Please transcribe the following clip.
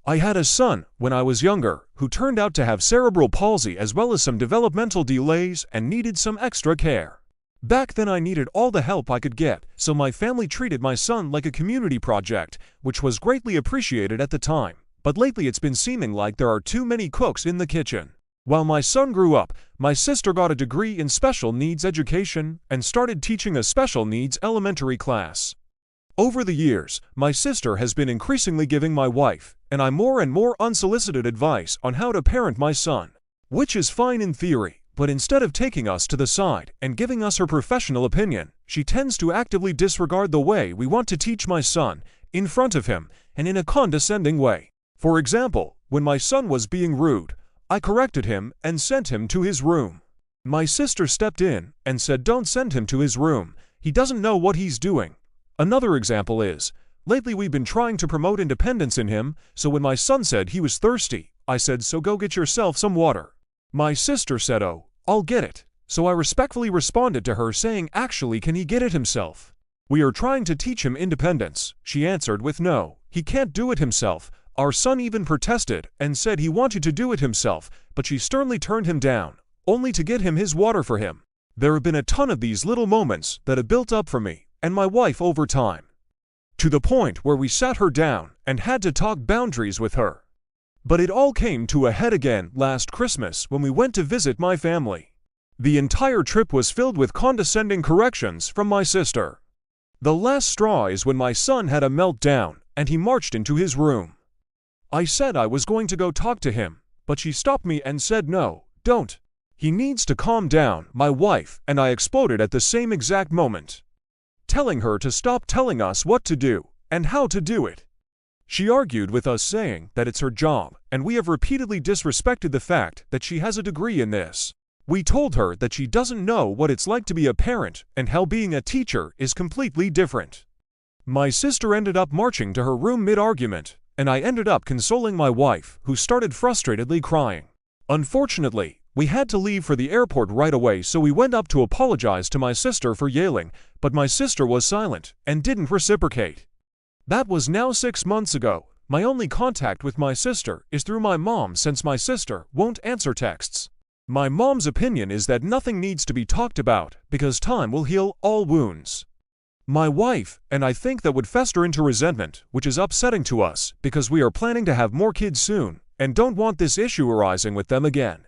I had a son, when I was younger, who turned out to have cerebral palsy as well as some developmental delays and needed some extra care. Back then I needed all the help I could get, so my family treated my son like a community project, which was greatly appreciated at the time. But lately it's been seeming like there are too many cooks in the kitchen. While my son grew up, my sister got a degree in special needs education and started teaching a special needs elementary class. Over the years, my sister has been increasingly giving my wife and I more and more unsolicited advice on how to parent my son, which is fine in theory, but instead of taking us to the side and giving us her professional opinion, she tends to actively disregard the way we want to teach my son in front of him and in a condescending way. For example, when my son was being rude, I corrected him and sent him to his room. My sister stepped in and said, "Don't send him to his room. He doesn't know what he's doing." Another example is, lately we've been trying to promote independence in him, so when my son said he was thirsty, I said, "So go get yourself some water." My sister said, "Oh, I'll get it." So I respectfully responded to her saying, "Actually, can he get it himself? We are trying to teach him independence." She answered with, "No, he can't do it himself." Our son even protested and said he wanted to do it himself, but she sternly turned him down, only to get him his water for him. There have been a ton of these little moments that have built up for me and my wife over time, to the point where we sat her down and had to talk boundaries with her. But it all came to a head again last Christmas when we went to visit my family. The entire trip was filled with condescending corrections from my sister. The last straw is when my son had a meltdown and he marched into his room. I said I was going to go talk to him, but she stopped me and said, "No, don't. He needs to calm down." My wife and I exploded at the same exact moment, telling her to stop telling us what to do and how to do it. She argued with us saying that it's her job, and we have repeatedly disrespected the fact that she has a degree in this. We told her that she doesn't know what it's like to be a parent and how being a teacher is completely different. My sister ended up marching to her room mid-argument, and I ended up consoling my wife, who started frustratedly crying. Unfortunately, we had to leave for the airport right away, so we went up to apologize to my sister for yelling, but my sister was silent and didn't reciprocate. That was now 6 months ago. My only contact with my sister is through my mom, since my sister won't answer texts. My mom's opinion is that nothing needs to be talked about because time will heal all wounds. My wife and I think that would fester into resentment, which is upsetting to us because we are planning to have more kids soon and don't want this issue arising with them again.